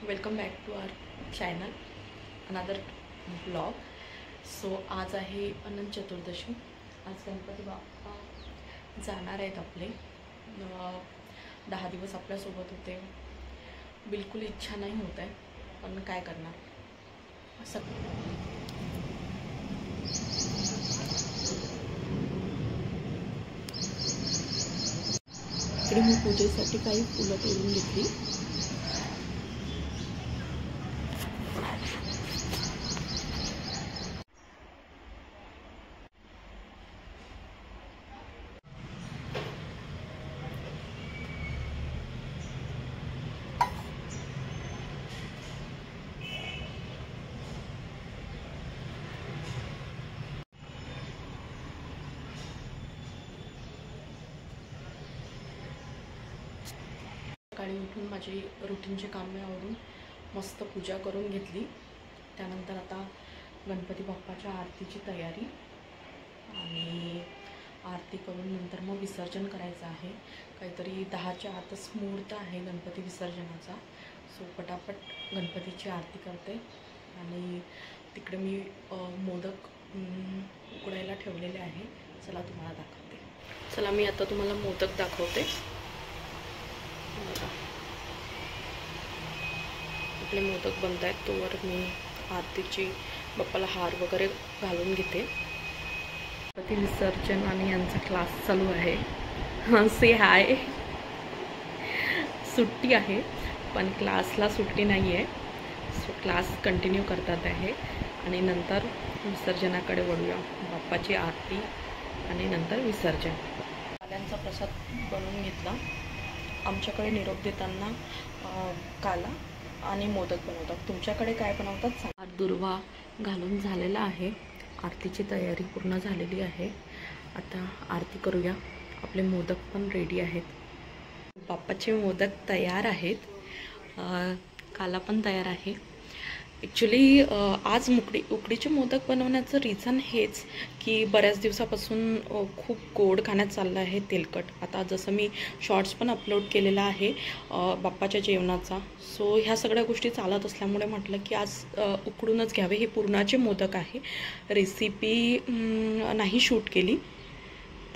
Welcome back to our channel another blog. So आज आहे अनंत चतुर्दशी. आज गणपती बाप्पा जाणार आहेत आपले. 10 दिवस आपल्यासोबत होते. बिलकुल इच्छा नाही होत आहे, पण काय करणार. इकडे मी पूजेसाठी काही फुलं तोडून घेतली. सकाळी उठून माझी रुटीनचे कामे आवरून मस्त पूजा करून घेतली. त्यानंतर आता गणपती बाप्पाच्या आरतीची तयारी आणि आरती करून नंतर मग विसर्जन करायचं आहे. काहीतरी 10च्या आतच मुहूर्त आहे गणपती विसर्जनाचा. सो पटापट गणपतीची आरती करते आणि तिकडे मी मोदक उकडायला ठेवलेले आहे. चला तुम्हाला दाखवते. चला मी आता तुम्हाला मोदक दाखवते. आपले मोदक बनत आहेत. तोवर मी आरतीची बाप्पाला हार वगैरे घालून घेते. गणपती विसर्जन आणि यांचा क्लास चालू आहे. से हाय. सुट्टी आहे पण क्लासला सुट्टी नाही आहे. सो क्लास कंटिन्यू करतात आहे आणि नंतर विसर्जनाकडे वळूया. बाप्पाची आरती आणि नंतर विसर्जन. काल्यांचा प्रसाद बनवून घेतला. आमच्याकडे निरोप देताना काला आणि मोदक बनवतात. तुमच्याकडे काय बनवतात सांगा. दुर्वा घालून झालेला आहे. आरतीची तयारी पूर्ण झालेली आहे. आता आरती करूया. आपले मोदक पण रेडी आहेत. बाप्पाचे मोदक तयार आहेत. काला पण तयार आहे. ॲक्च्युली आज उकडीचे मोदक बनवण्याचं रिझन हेच की बऱ्याच दिवसापासून खूप गोड खाण्यात चाललं आहे, तेलकट. आता जसं मी शॉर्ट्स पण अपलोड केलेला आहे बाप्पाच्या जेवणाचा. सो ह्या सगळ्या गोष्टी चालत असल्यामुळे म्हटलं की आज उकडूनच घ्यावे. हे पुरणाचे मोदक आहे. रेसिपी नाही शूट केली.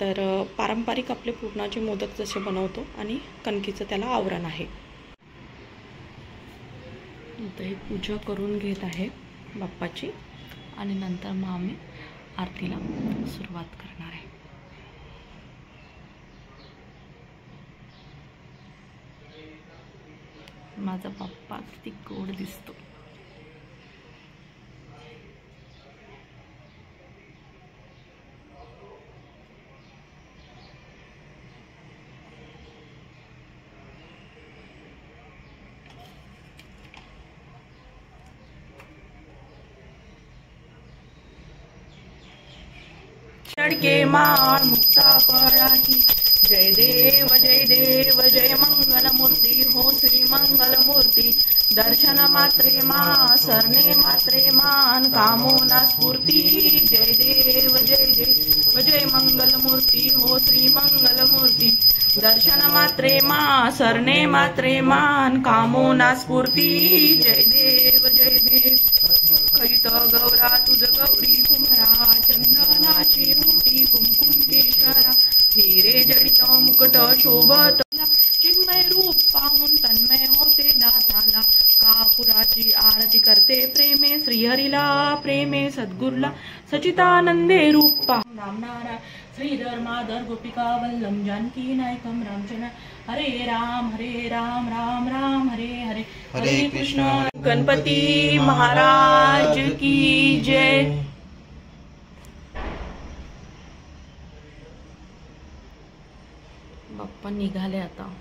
तर पारंपरिक आपले पुरणाचे मोदक जसे बनवतो आणि कणकीचं त्याला आवरण आहे. आता ही पूजा करून घेत आहे बाप्पाची आणि नंतर मग आम्ही आरतीला सुरुवात करणार आहे. माझा बाप्पा किती गोड दिसतो. चढके माळ मुक्ता फळाची. जय देव जय मंगल मूर्ती हो श्री मंगल मूर्ती. दर्शन मात्रे मा सरणे मात्रे मान कामोना स्फूर्ती. जय देव जय मंगल मूर्ती हो श्री मंगल मूर्ती. दर्शन मात्रे मा सरणे मात्रे मान कामोना स्फूर्ती. जय देव कवित गौरा तुझ गौरी कुमरा. चंदनाची मुठी कुमकुम केशरा. हिरे जडित मुकुट शोभत. चिन्मय रूप पाहून तन्मय होते दासाला. कापुराची आरती करते प्रेमे श्रीहरीला. प्रेमे सद्गुरुला सचितानंदे रूप पाहून नामनारा. श्रीधर माधर गोपिका वल्लम जानकी नायकम रामचंद्र. हरे राम राम राम हरे हरे हरे कृष्ण. गणपती महाराज की जय. बाप्पा निघाले आता.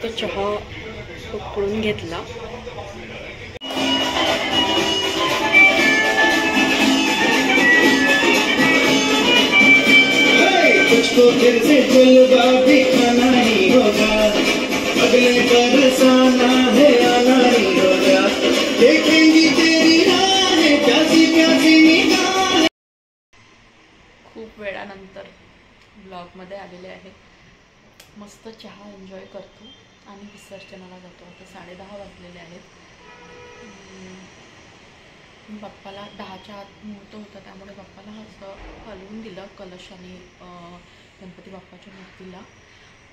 तो चहा उकळून घेतला. तुझको फिर से जलवा दिखाना ही होगा. अगले बरसाना है आना ही होगा. देखेंगी तेरी राहें प्यासी प्यासी निगाहें. खूप वेळानंतर ब्लॉग मध्ये आलेले आहे. मस्त चहा एन्जॉय करतो. आणि विसर्जनाला जातो. आता 10:30 वाजलेले आहेत. बाप्पाला 10च्या आत मुहूर्त होता, त्यामुळे बाप्पाला असं हलवून दिलं कलश आणि गणपती बाप्पाच्या मूर्तीला.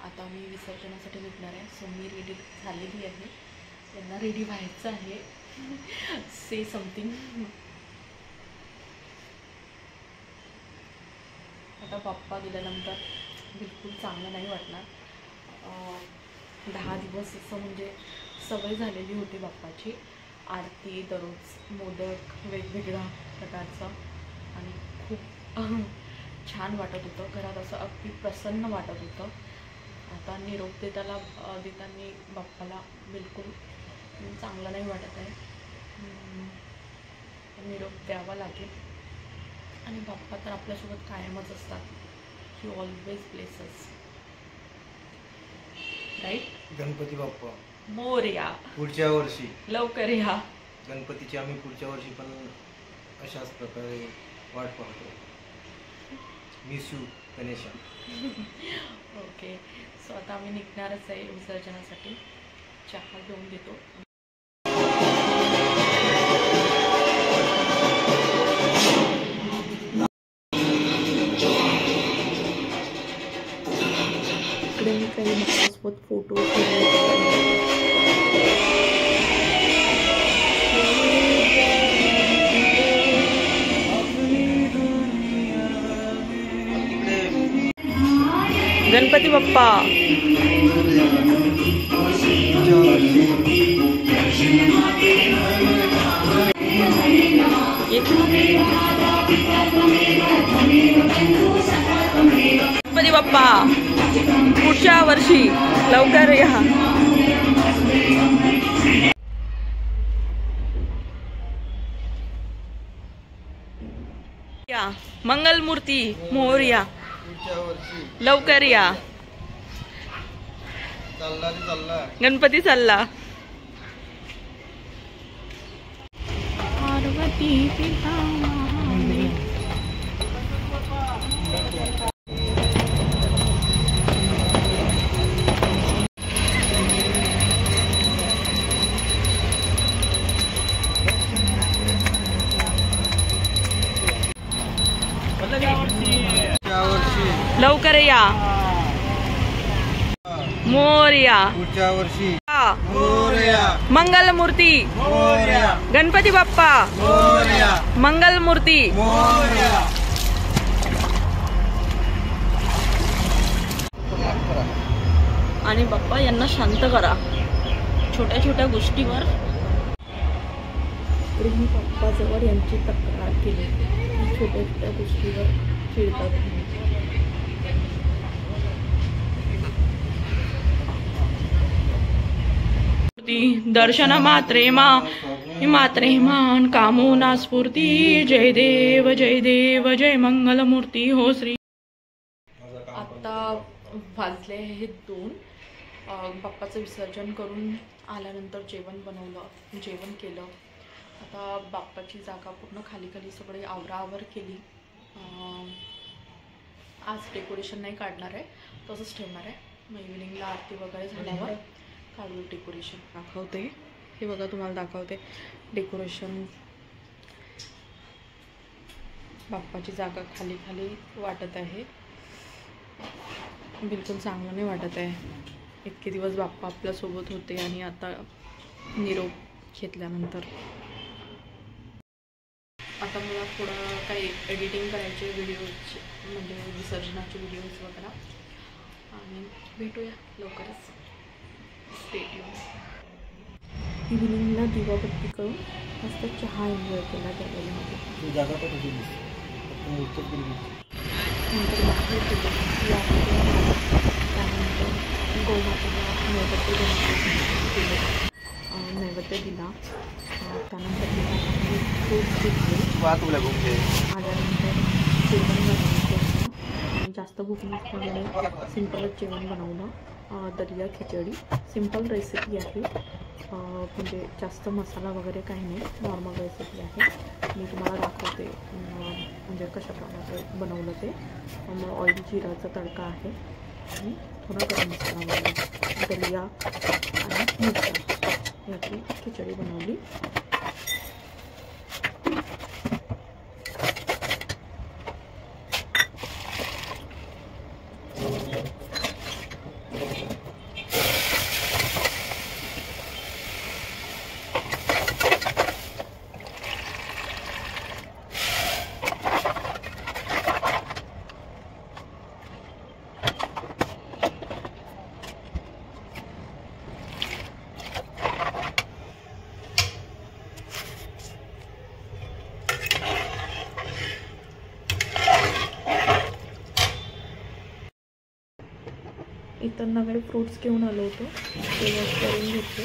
आता मी विसर्जनासाठी निघणार आहे. सो मी रेडी झालेली आहे, त्यांना रेडी व्हायचं आहे. से समथिंग. आता बाप्पा गेल्यानंतर बिलकुल चांगलं नाही वाटणार. 10 दिवस असं म्हणजे सवय झालेली होती बाप्पाची. आरती दररोज, मोदक वेगवेगळ्या प्रकारचं, आणि खूप छान वाटत होतं. घरात असं अगदी प्रसन्न वाटत होतं. आता निरोप देताना बाप्पाला बिलकुल चांगलं नाही वाटत आहे. निरोप द्यावा लागेल. आणि बाप्पा तर आपल्यासोबत कायमच असतात. He always blesses, right. Ganpati Bappa Morya. पुढच्या वर्षी लवकर या. गणपतीची आम्ही पुढच्या वर्षी पण अशाच प्रकारे वाट पाहतो. Miss you Ganesha. Okay. So आता आम्ही निघणारच आहे विसर्जनासाठी. चहा घेऊन घेतो. इकडे मी काही माझ्यासोबत फोटो गणपती बाप्पा. गणपती बाप्पा पुढच्या वर्षी लवकर या. मंगलमूर्ती मोरया. लवकर या. गणपती चालला. पार्वती पिता. लवकर या. मोरया. पुढच्या वर्षी मंगलमूर्ती. गणपती बाप्पा. मंगलमूर्ती. आणि बाप्पा यांना शांत करा छोट्या छोट्या गोष्टीवर. मी बाप्पाजवळ यांची तक्रार केली, छोट्या छोट्या गोष्टीवर चिडतात. दर्शन मात्रे मान कामोना स्फूर्ती. जय देव जय मंगलमूर्ती हो श्री. आता वाजले आहेत 2. बाप्पाचं विसर्जन करून आल्यानंतर जेवण केलं. आता बाप्पाची जागा पूर्ण खाली सगळी आवराआवर केली. आज डेकोरेशन नाही काढणार आहे, तसंच ठेवणार आहे. मग इव्हिनिंगला आरती वगैरे झाल्यावर काढू डेकोरेशन. दाखवते, हे बघा तुम्हाला दाखवते डेकोरेशन. बाप्पाची जागा खाली वाटत आहे. बिलकुल चांगलं नाही वाटत आहे. इतके दिवस बाप्पा आपल्यासोबत होते आणि आता निरोप घेतल्यानंतर. आता मला थोडं काही एडिटिंग करायचे व्हिडिओज, म्हणजे विसर्जनाचे व्हिडिओज वगैरे. आणि भेटूया लवकरच. इव्हिनिंगला दिवाबत्ती करून मस्त चहा एन्जॉय केला गॅलरीमध्ये. नंतर बाहेर गेलो. त्यानंतर गोमातेला नैवेद्य दिला. त्यानंतर फ्रूट्स घेतले. आल्यानंतर जेवण बनवायचं. जास्त भूक नसल्यामुळे सिंपलच जेवण बनवलं. दलिया खिचडी सिंपल रेसिपी आहे. म्हणजे जास्त मसाला वगैरे काही नाही, नॉर्मल रेसिपी आहे. मी तुम्हाला दाखवते म्हणजे कशाप्रकारे बनवलं ते. मग ऑइल जिराचा तडका आहे आणि थोडा गरम मसाला, दलिया आणि मिरच्या याची खिचडी बनवली. इतर काही फ्रूट्स घेऊन आलो होतो, ते वॉश करून घेतले.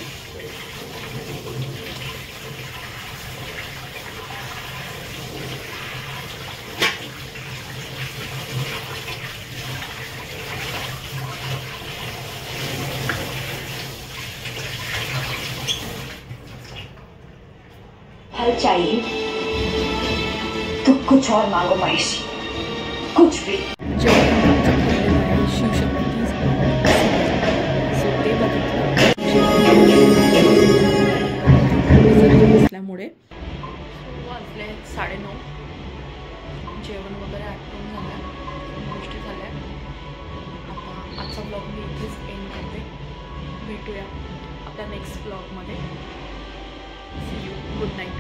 फल चाहिए तो कुछ और मांगो महेशी, कुछ भी. असल्यामुळे वाजले 9:30. जेवण वगैरे आटपून झालं, गोष्टी झाल्या. आता आजचा ब्लॉग मी इथेच एंड करते. भेटूया आपल्या नेक्स्ट ब्लॉगमध्ये. See you. Good night.